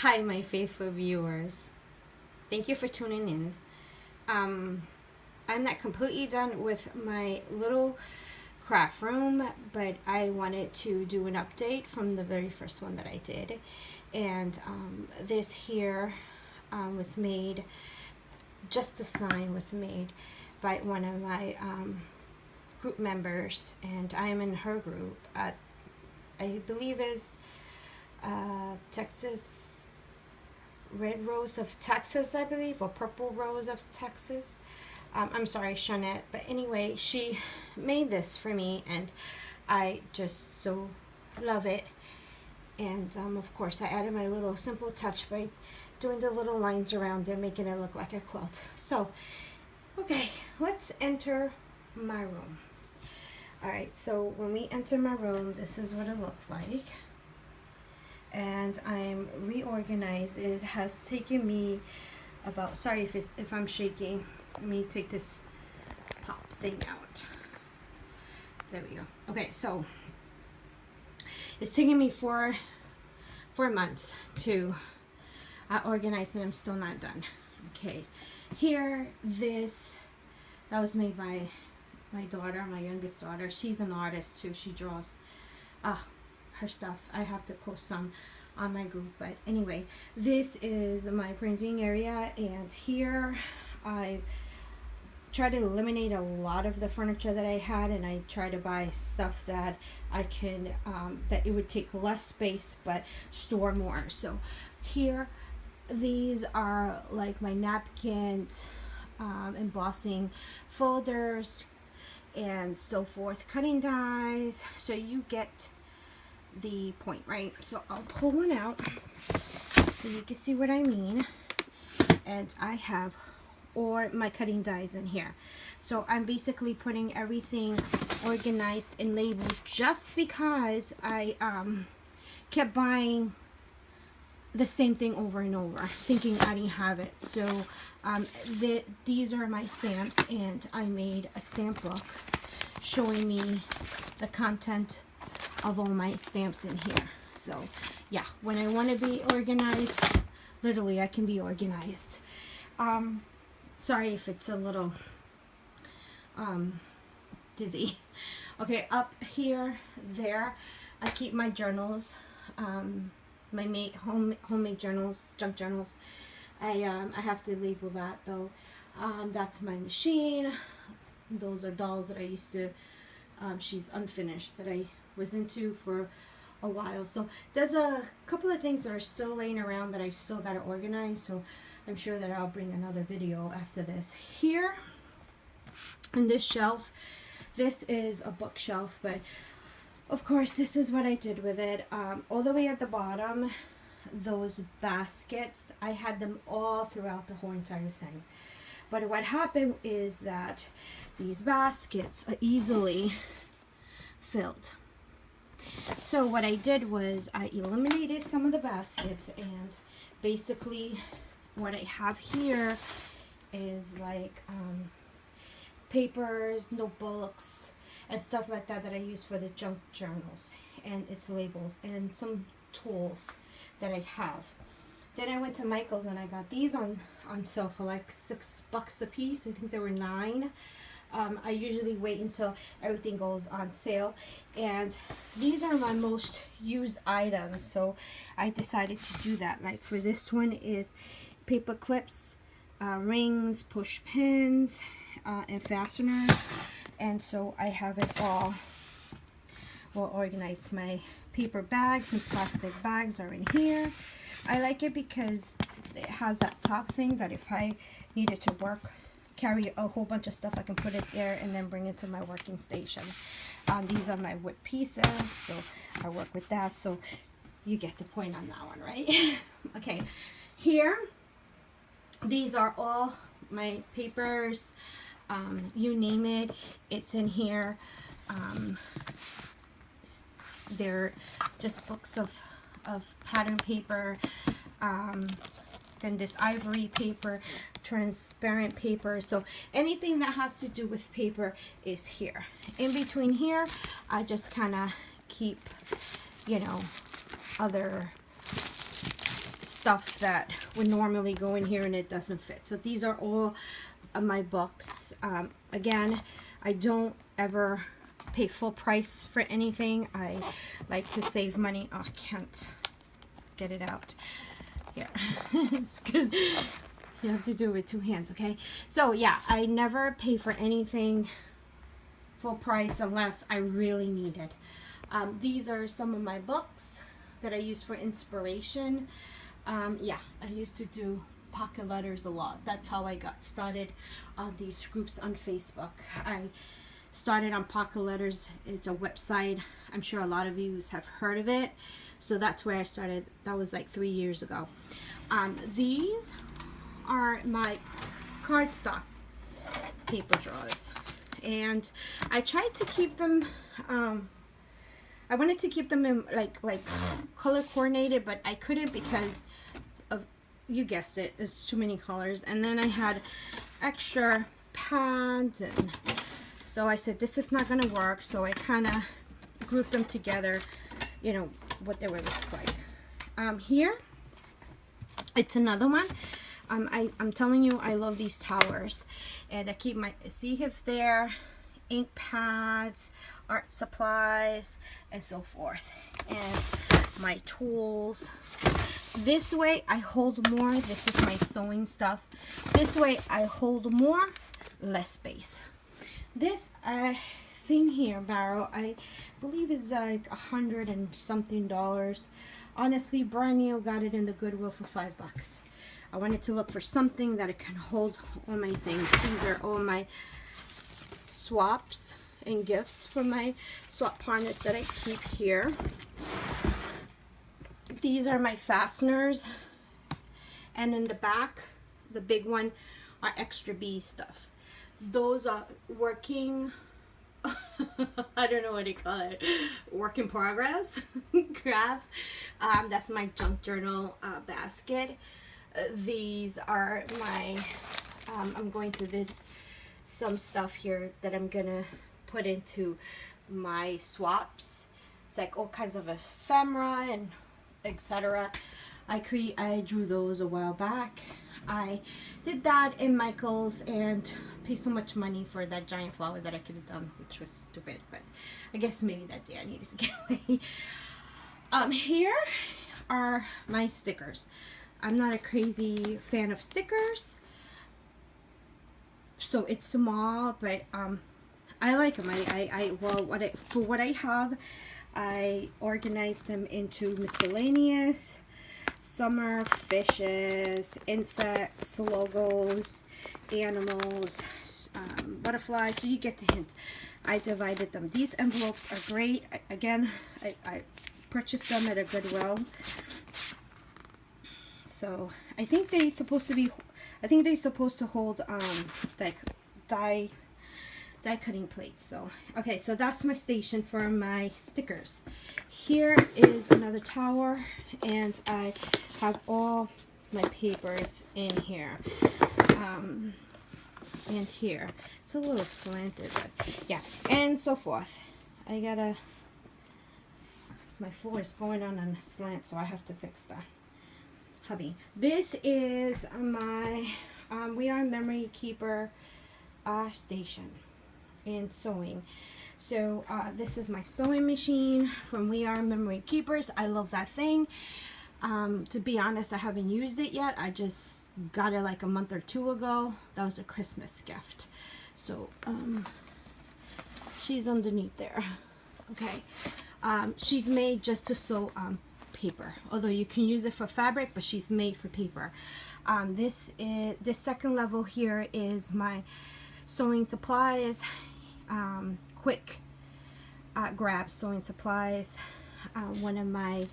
Hi, my faithful viewers. Thank you for tuning in. I'm not completely done with my little craft room, but I wanted to do an update from the very first one that I did. And this here was made, just the sign was made by one of my group members, and I am in her group at, I believe is Texas Red Rose of Texas, I believe, or Purple Rose of Texas. I'm sorry, Shawnette. But anyway, she made this for me, and I just so love it. And of course, I added my little simple touch by doing the little lines around it, making it look like a quilt. So, okay, let's enter my room. Alright, so when we enter my room, this is what it looks like. And I'm reorganized. It has taken me about, sorry if I'm shaking. Let me take this pop thing out. There we go. Okay, so it's taken me four months to organize, and I'm still not done. Okay, here, that was made by my daughter, my youngest daughter. She's an artist too. She draws her stuff. I have to post some on my group, but anyway, this is my printing area, and here I try to eliminate a lot of the furniture that I had, and I try to buy stuff that I can that it would take less space but store more. So here, these are like my napkins, embossing folders and so forth, cutting dies, so you get the point, right? So I'll pull one out so you can see what I mean. And I have all my cutting dies in here. So I'm basically putting everything organized and labeled, just because I kept buying the same thing over and over, thinking I didn't have it. So these are my stamps, and I made a stamp book showing me the content of all my stamps in here. So yeah, when I want to be organized, literally I can be organized. Sorry if it's a little dizzy. Okay, up here, there, I keep my journals, my homemade journals, junk journals. I have to label that though. That's my machine. Those are dolls that I used to, she's unfinished, that I was into for a while. So there's a couple of things that are still laying around that I still got to organize, so I'm sure that I'll bring another video after this. Here in this shelf, this is a bookshelf, but of course this is what I did with it. All the way at the bottom, those baskets, I had them all throughout the whole entire thing. But what happened is that these baskets are easily filled. So what I did was I eliminated some of the baskets, and basically what I have here is like papers, notebooks, and stuff like that that I use for the junk journals, and its labels, and some tools that I have. Then I went to Michael's and I got these on sale for like $6 a piece. I think there were 9. I usually wait until everything goes on sale, and these are my most used items, so I decided to do that. Like for this one is paper clips, rings, push pins, and fasteners, and so I have it all well organized. My paper bags and plastic bags are in here. I like it because it has that top thing that if I needed to carry a whole bunch of stuff, I can put it there and then bring it to my working station. These are my wood pieces, so I work with that, so you get the point on that one, right? Okay, here, these are all my papers, you name it, it's in here. They're just books of pattern paper, then this ivory paper, transparent paper. So anything that has to do with paper is here. In between here, I just kind of keep, you know, other stuff that would normally go in here and it doesn't fit. So these are all of my books. Again, I don't ever pay full price for anything. I like to save money. Oh, I can't get it out. Yeah, it's because you have to do it with two hands, okay? So yeah, I never pay for anything full price unless I really need it. These are some of my books that I use for inspiration. Yeah, I used to do pocket letters a lot. That's how I got started on these groups on Facebook. I started on Pocket Letters. It's a website. I'm sure a lot of you have heard of it. So that's where I started. That was like 3 years ago. These are my cardstock paper drawers. And I tried to keep them, I wanted to keep them in like color coordinated, but I couldn't because of, you guessed it, it's too many colors. And then I had extra pads, and so I said this is not gonna work, so I kind of grouped them together, you know, what they would look like. Here, it's another one. I'm telling you, I love these towers, and I keep my, see if they're ink pads, art supplies, and so forth, and my tools. This way I hold more. This is my sewing stuff. This way I hold more, less space. This thing here, barrel, I believe is like $100 and something. Honestly, brand new, got it in the Goodwill for $5. I wanted to look for something that it can hold all my things. These are all my swaps and gifts from my swap partners that I keep here. These are my fasteners, and in the back, the big one, are extra B stuff. Those are working, I don't know what to call it, work in progress crafts. That's my junk journal basket. These are my, I'm going through this, some stuff here that I'm gonna put into my swaps. It's like all kinds of ephemera and etc. I drew those a while back. I did that in Michael's and paid so much money for that giant flower that I could have done, which was stupid, but I guess maybe that day I needed to get away. Here are my stickers. I'm not a crazy fan of stickers, so it's small, but I like them. Well, for what I have, I organized them into miscellaneous, summer, fishes, insects, logos, animals, butterflies. So you get the hint. I divided them. These envelopes are great. Again, I purchased them at a Goodwill. So I think they're supposed to be, I think they're supposed to hold like die cutting plates. So okay, so that's my station for my stickers. Here is another tower, and I have all my papers in here. And here it's a little slanted, but yeah, and so forth. I gotta, my floor is going on a slant, so I have to fix that. Hubby, this is my We Are Memory Keeper station and sewing. So this is my sewing machine from We Are Memory Keepers. I love that thing. To be honest, I haven't used it yet. I just got it like a month or two ago. That was a Christmas gift. So she's underneath there. Okay. She's made just to sew paper, although you can use it for fabric, but she's made for paper. This second level here is my sewing supplies, quick grab sewing supplies. One of my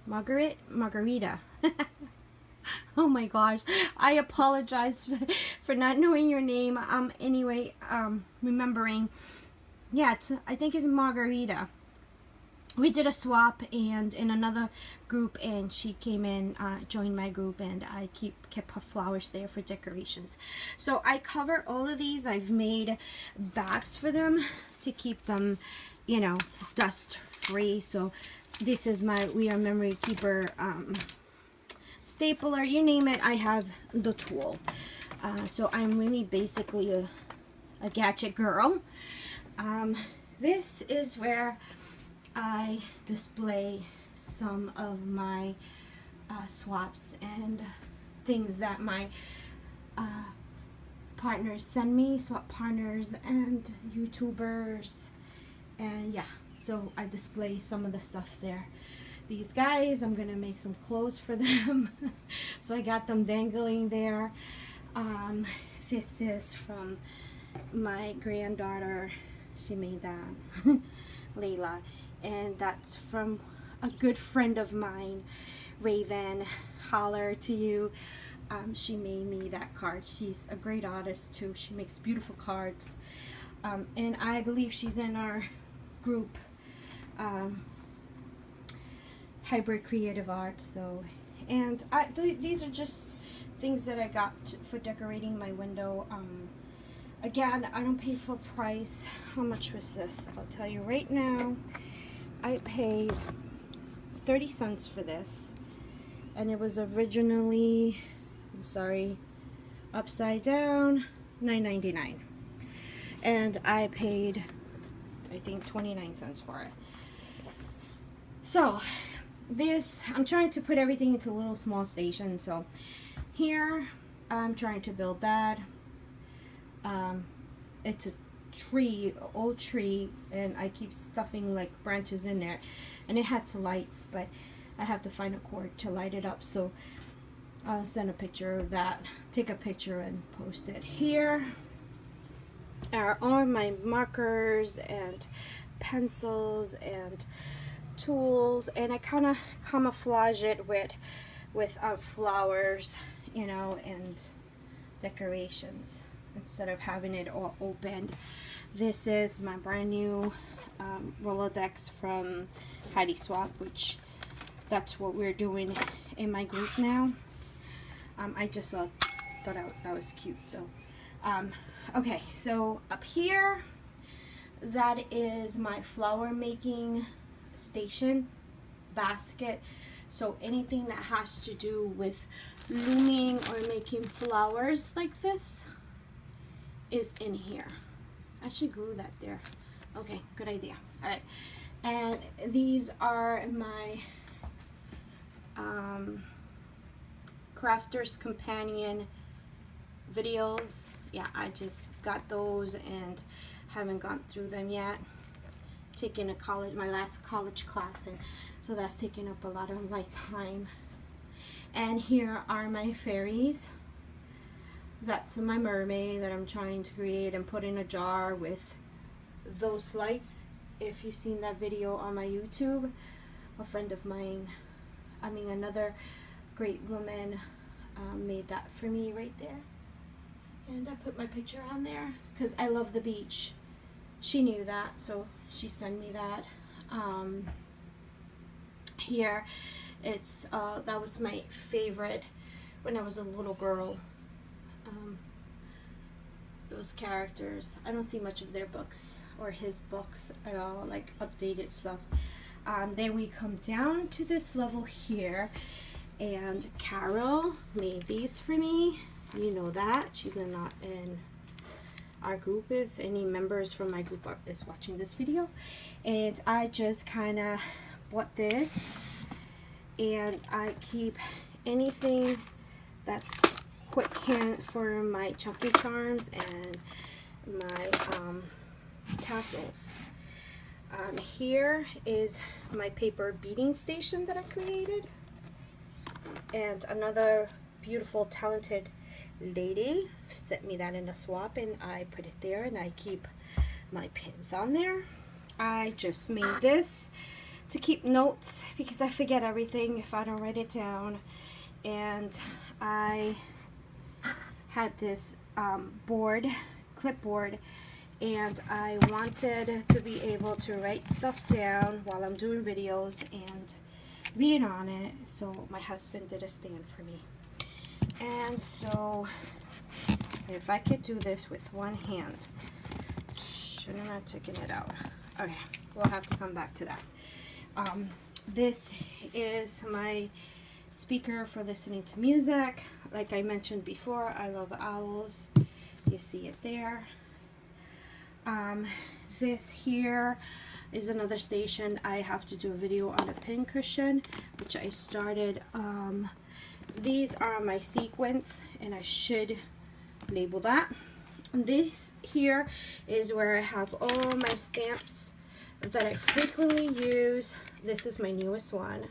Margarita. Oh my gosh, I apologize for not knowing your name. Anyway, remembering, yeah, I think it's Margarita. We did a swap and in another group, and she came in, joined my group, and I kept her flowers there for decorations. So I cover all of these. I've made bags for them to keep them, you know, dust free. So this is my We Are Memory Keeper stapler, you name it, I have the tool. So I'm really basically a gadget girl. This is where I display some of my swaps and things that my partners send me, swap partners and YouTubers, and yeah, so I display some of the stuff there. These guys, I'm gonna make some clothes for them. So I got them dangling there. This is from my granddaughter, she made that, Layla, and that's from a good friend of mine, Raven. Holler to you. She made me that card. She's a great artist too. She makes beautiful cards, and I believe she's in our group, Hybrid Creative Arts. So, and these are just things that I got for decorating my window. Again, I don't pay full price. How much was this? I'll tell you right now. I paid 30 cents for this, and it was originally, I'm sorry, upside down, $9.99, and I paid, I think, 29 cents for it. So this, I'm trying to put everything into little small stations. So here I'm trying to build that. It's a tree, old tree, and I keep stuffing like branches in there, and it has lights, but I have to find a cord to light it up. So I'll send a picture of that, take a picture and post it. Here are all my markers and pencils and tools, and I kind of camouflage it with flowers, you know, and decorations instead of having it all opened. This is my brand new Rolodex from Heidi Swap, which that's what we're doing in my group now. I just thought that was cute. So okay, so up here, that is my flower making station basket. So anything that has to do with looming or making flowers like this is in here. I should glue that there. Okay, good idea. All right, and these are my Crafter's Companion videos. Yeah, I just got those and haven't gone through them yet. Taking my last college class, and so that's taking up a lot of my time. And here are my fairies. That's my mermaid that I'm trying to create and put in a jar with those lights. If you've seen that video on my YouTube, a friend of mine, another great woman, made that for me right there. And I put my picture on there because I love the beach. She knew that, so she sent me that. Here, it's that was my favorite when I was a little girl. Those characters, I don't see much of their books or his books at all, like updated stuff. Then we come down to this level here, and Carol made these for me. You know that she's not in our group, if any members from my group is watching this video. And I just kind of bought this, and I keep anything that's quick can for my Chucky charms and my tassels. Here is my paper beading station that I created, and another beautiful talented lady sent me that in a swap, and I put it there, and I keep my pins on there. I just made this to keep notes because I forget everything if I don't write it down. And I had this clipboard, and I wanted to be able to write stuff down while I'm doing videos and read on it. So my husband did a stand for me. And so if I could do this with one hand, shouldn't have taken it out. Okay, we'll have to come back to that. This is my speaker for listening to music. Like I mentioned before, I love owls. You see it there. This here is another station. I have to do a video on a pin cushion, which I started. These are my sequins, and I should label that. This here is where I have all my stamps that I frequently use. This is my newest one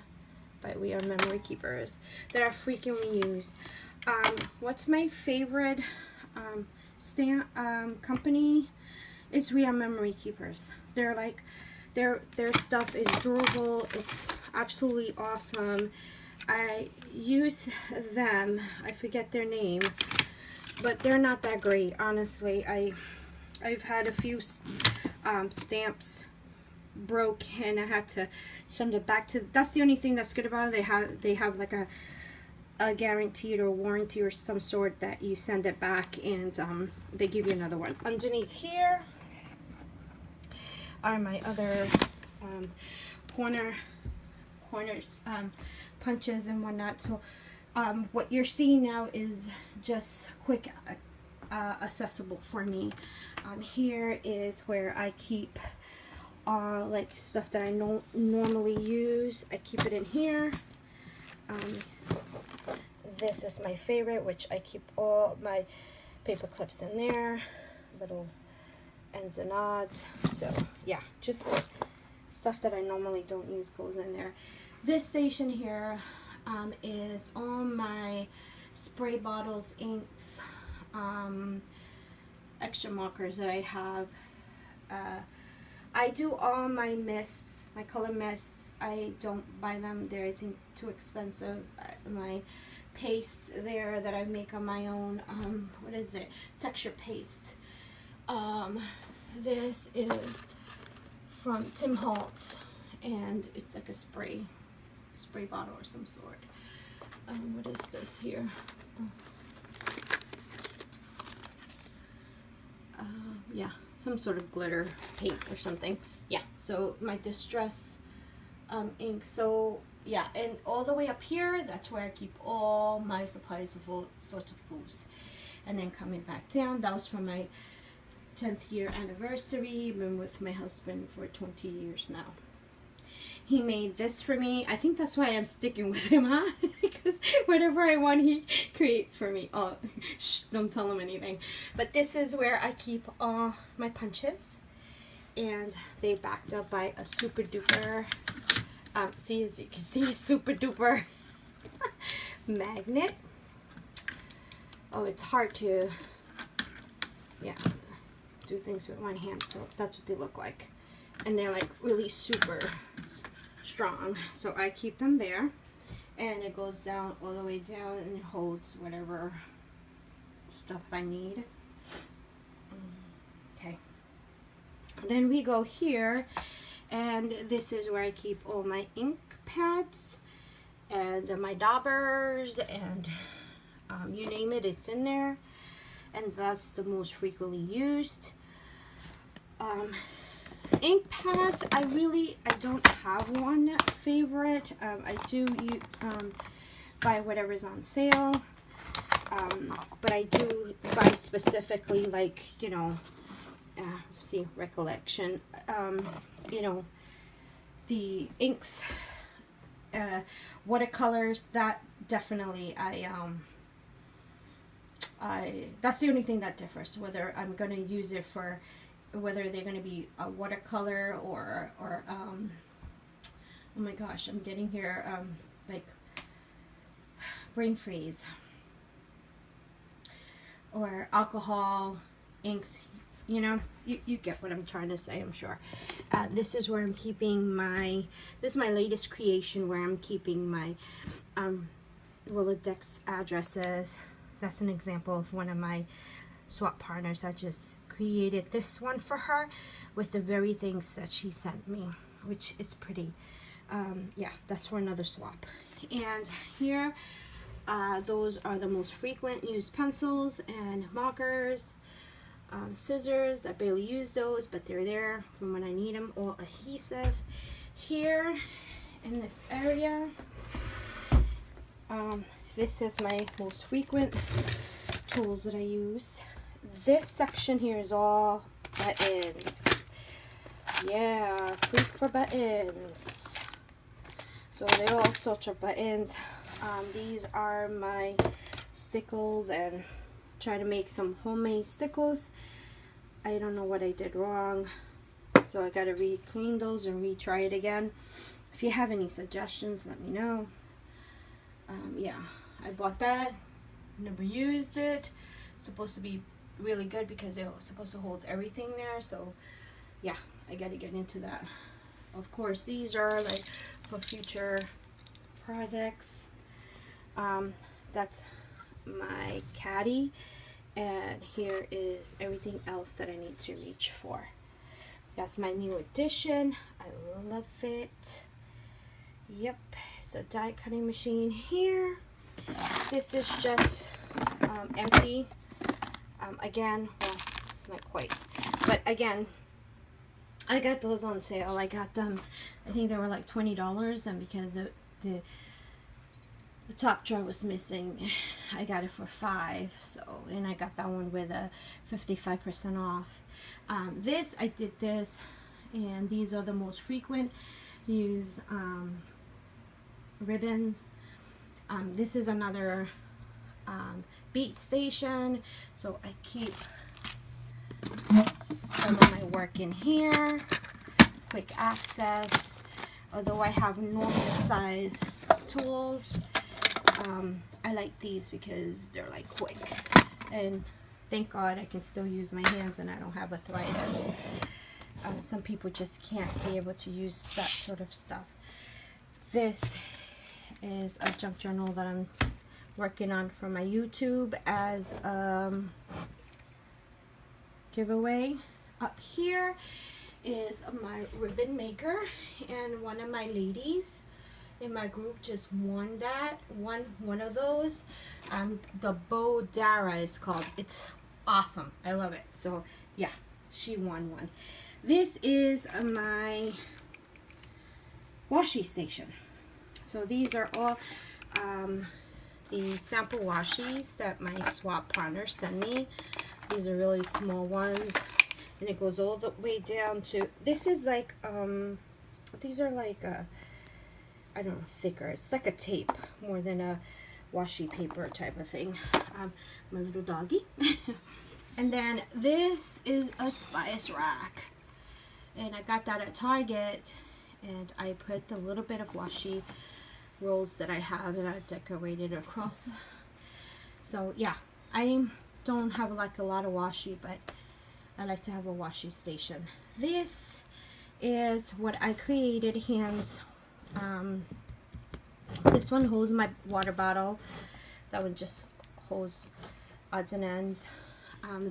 by We Are Memory Keepers that I frequently use. What's my favorite stamp company? It's We Are Memory Keepers. They're like, their stuff is durable. It's absolutely awesome. I use them. I forget their name, but they're not that great, honestly. I've had a few stamps broke, and I had to send it back to. That's the only thing that's good about it. They have like a guaranteed or warranty or some sort that you send it back, and they give you another one. Underneath here are my other corners, punches and whatnot. So what you're seeing now is just quick accessible for me. Here is where I keep like stuff that I normally use. I keep it in here. This is my favorite, which I keep all my paper clips in there, little ends and odds. So yeah, just stuff that I normally don't use goes in there. This station here is all my spray bottles, inks, extra markers that I have. I do all my mists, my color mists. I don't buy them. They're, I think, too expensive. My paste there that I make on my own. What is it? Texture paste. This is from Tim Holtz, and it's like a spray bottle or some sort. What is this here? Yeah, some sort of glitter paint or something. Yeah, so my distress ink. So yeah, and all the way up here, that's where I keep all my supplies of all sorts of glues. And then coming back down, that was from my 10th year anniversary. Been with my husband for 20 years now. He made this for me. I think that's why I'm sticking with him, huh? Because whatever I want, he creates for me. Oh, shh, don't tell him anything. But this is where I keep all my punches. And they backed up by a super duper, see, as you can see, super duper magnet. Oh, it's hard to, yeah, do things with one hand. So that's what they look like. And they're like really super strong. So I keep them there, and it goes down all the way down, and it holds whatever stuff I need. Okay, then we go here, and this is where I keep all my ink pads and my daubers and you name it, it's in there. And that's the most frequently used. Ink pads, I don't have one favorite. I do buy whatever's on sale, but I do buy specifically, like, you know, see, recollection, you know, the inks, watercolors, that definitely that's the only thing that differs, whether I'm going to use it for, whether they're going to be a watercolor or oh my gosh, I'm getting here, like brain freeze, or alcohol inks, you know, you get what I'm trying to say, I'm sure. This is where I'm keeping my, this is my latest creation, where I'm keeping my Rolodex addresses. That's an example of one of my swap partners. I just created this one for her with the very things that she sent me, which is pretty. Yeah, that's for another swap. And here, those are the most frequent used pencils and markers. scissors. I barely use those, but they're there from when I need them. All adhesive. Here in this area, this is my most frequent tools that I used. This section here is all buttons. Yeah, freak for buttons. So there are all sorts of buttons. These are my stickles, and try to make some homemade stickles. I don't know what I did wrong, so I gotta re-clean those and retry it again. If you have any suggestions, let me know. Yeah, I bought that, never used it. It's supposed to be really good because it was supposed to hold everything there. So yeah, I gotta get into that. Of course, these are like for future projects. That's my caddy, and here is everything else that I need to reach for. That's my new addition. I love it. Yep, it's a die cutting machine here. This is just empty. Again, well, not quite, but again, I got those on sale. I got them, I think they were like $20, and because the top drawer was missing, I got it for $5. So, and I got that one with a 55% off. This, I did this, and these are the most frequent use ribbons. This is another beat station, so I keep some of my work in here. Quick access. Although I have normal size tools, I like these because they're like quick, and thank God I can still use my hands and I don't have arthritis. Some people just can't be able to use that sort of stuff. This is a junk journal that I'm working on for my YouTube as giveaway. Up here is my ribbon maker, and one of my ladies in my group just won that one of those. The Bo Dara is called. It's awesome. I love it. So yeah, she won one. This is my washi station. So these are all the sample washies that my swap partner sent me. These are really small ones, and it goes all the way down to, this is like these are like I don't know, thicker. It's like a tape more than a washi paper type of thing. My little doggy. And then this is a spice rack, and I got that at Target, and I put the little bit of washi rolls that I have, and I decorated across. So yeah, I don't have like a lot of washi, but I like to have a washi station. This is what I created hands. This one holds my water bottle. That one just holds odds and ends.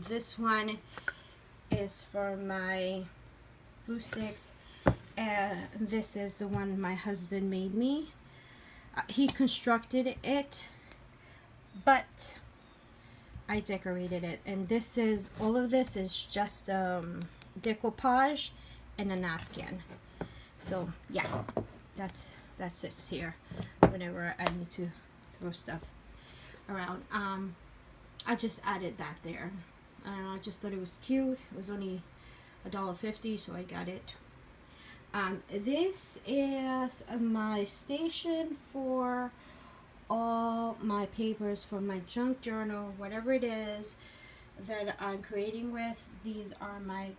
This one is for my glue sticks, and this is the one my husband made me. He constructed it, but I decorated it. And this is, all of this is just decoupage and a napkin. So yeah, that's it here whenever I need to throw stuff around. I just added that there. I just thought it was cute. It was only $1.50, so I got it. This is my station for all my papers for my junk journal, whatever it is that I'm creating with. These are my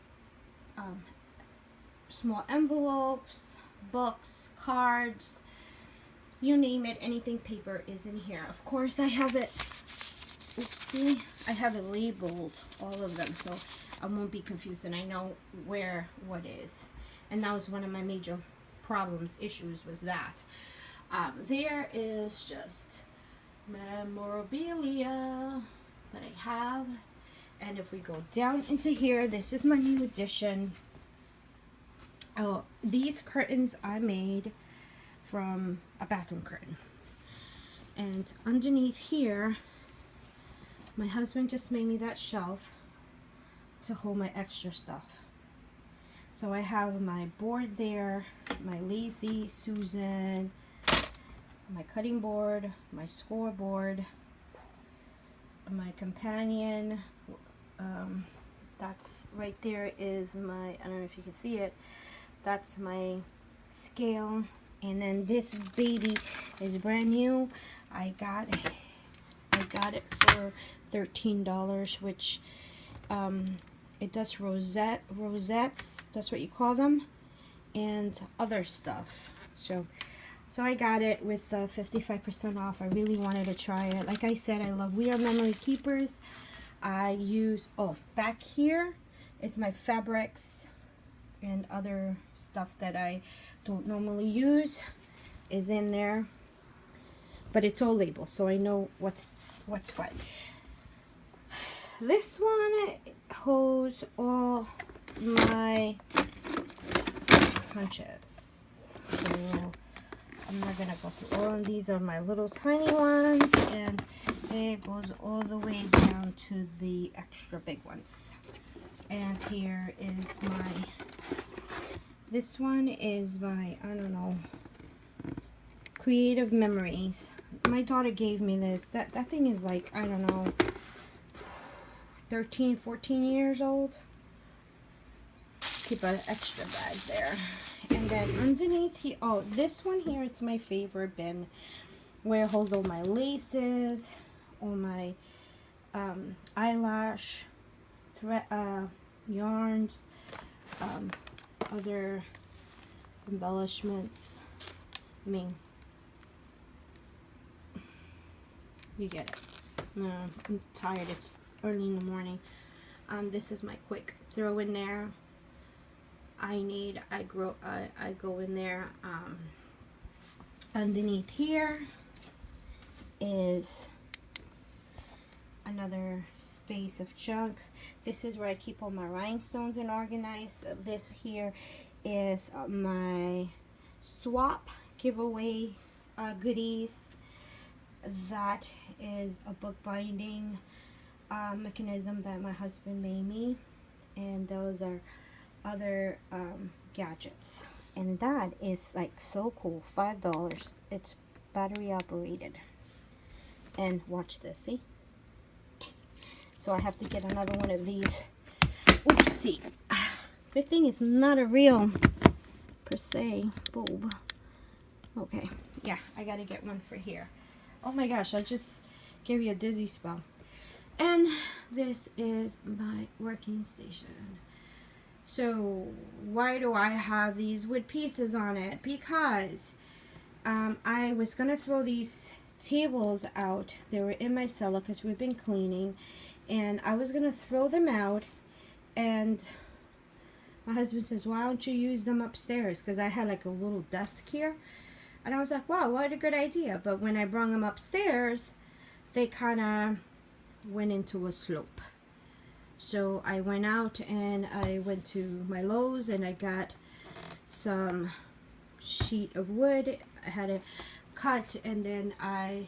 small envelopes, books, cards, you name it, anything paper is in here. Of course, I have it, oopsie, I have it labeled, all of them, so I won't be confused and I know where what is. And that was one of my major problems, issues, was that. There is just memorabilia that I have. And if we go down into here, this is my new addition. Oh, these curtains I made from a bathroom curtain. And underneath here, my husband just made me that shelf. to hold my extra stuff. So I have my board there, my Lazy Susan, my cutting board, my scoreboard, my companion. That's right there is my, I don't know if you can see it, that's my scale. And then this baby is brand new. I got it for $13, which it does rosettes, that's what you call them, and other stuff. So I got it with 55% off. I really wanted to try it. Like I said, I love We Are Memory Keepers. I use, oh, back here is my fabrics and other stuff that I don't normally use is in there. But it's all labeled, so I know what's what. This one holds all my punches. So I'm not gonna go through all of these. Are my little tiny ones, and it goes all the way down to the extra big ones. And here is my, this one is my, I don't know, Creative Memories. My daughter gave me this. That thing is like, I don't know, 13, 14 years old. Keep an extra bag there. And then underneath here, oh, this one here, it's my favorite bin, where it holds all my laces, all my eyelash, thread, yarns, other embellishments. I mean, you get it. I'm tired. It's early in the morning. This is my quick throw in there. I go in there. Underneath here is another space of junk. This is where I keep all my rhinestones and organized. This here is my swap giveaway goodies. That is a bookbinding mechanism that my husband made me, and those are other gadgets. And that is like so cool. $5. It's battery operated. And watch this, see? So I have to get another one of these. Oopsie. Good thing it's not a real, per se, bulb. Okay, yeah, I gotta get one for here. Oh my gosh, I just gave you a dizzy spell. And this is my working station. So why do I have these wood pieces on it? Because I was gonna throw these tables out. They were in my cellar because we've been cleaning, and I was gonna throw them out, and my husband says, why don't you use them upstairs? Because I had like a little desk here, and I was like, wow, what a good idea. But when I brought them upstairs, they kind of went into a slope. So I went out and I went to my Lowe's and I got some sheet of wood. I had it cut, and then I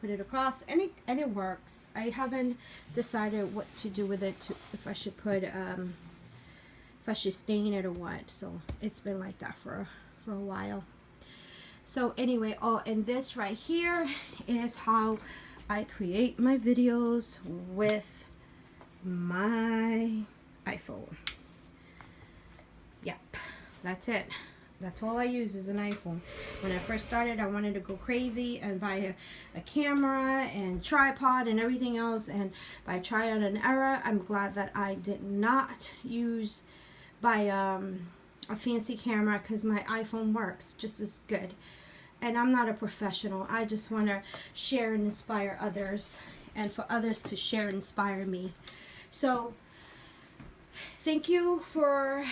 put it across, and it works. I haven't decided what to do with it, if I should put if I should stain it or what. So it's been like that for a while. So anyway, oh, and this right here is how I create my videos with my iPhone. Yep, that's it. That's all I use is an iPhone. When I first started, I wanted to go crazy and buy a camera and tripod and everything else, and by trial and error, I'm glad that I did not buy a fancy camera, because my iPhone works just as good. And I'm not a professional. I just want to share and inspire others, and for others to share and inspire me. So thank you for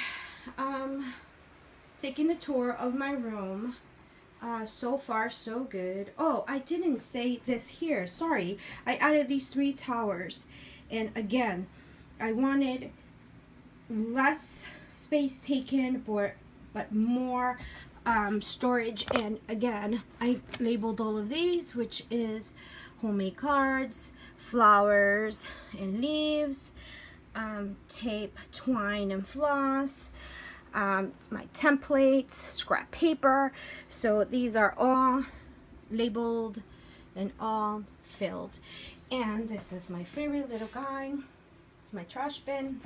taking the tour of my room. So far so good. Oh, I didn't say this here, sorry. I added these 3 towers, and again, I wanted less space taken but more storage. And again, I labeled all of these, which is homemade cards, flowers and leaves, tape, twine, and floss, my templates, scrap paper. So these are all labeled and all filled. And this is my favorite little guy. It's my trash bin.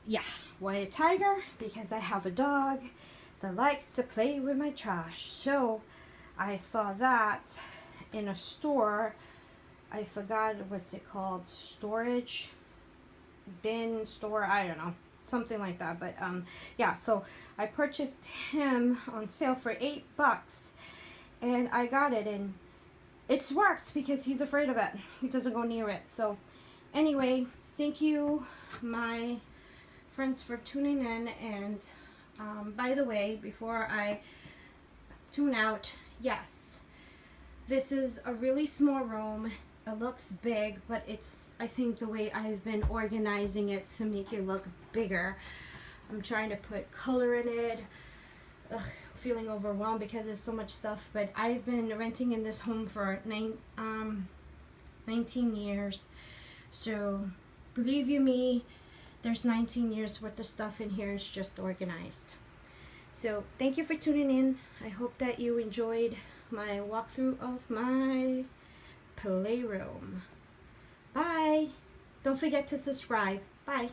Yeah, why a tiger? Because I have a dog that likes to play with my trash. So I saw that in a store. I forgot what's it called, storage bin store, I don't know, something like that. But yeah, so I purchased him on sale for $8, and I got it, and it's worked because he's afraid of it. He doesn't go near it. So anyway, thank you, my friends, for tuning in. And by the way, before I tune out, yes, this is a really small room. It looks big, but it's, I think, the way I've been organizing it to make it look bigger. I'm trying to put color in it. Ugh, feeling overwhelmed because there's so much stuff. But I've been renting in this home for 19 years. So believe you me, there's 19 years worth of stuff in here. It's just organized. So thank you for tuning in. I hope that you enjoyed my walkthrough of my playroom. Bye. Don't forget to subscribe. Bye.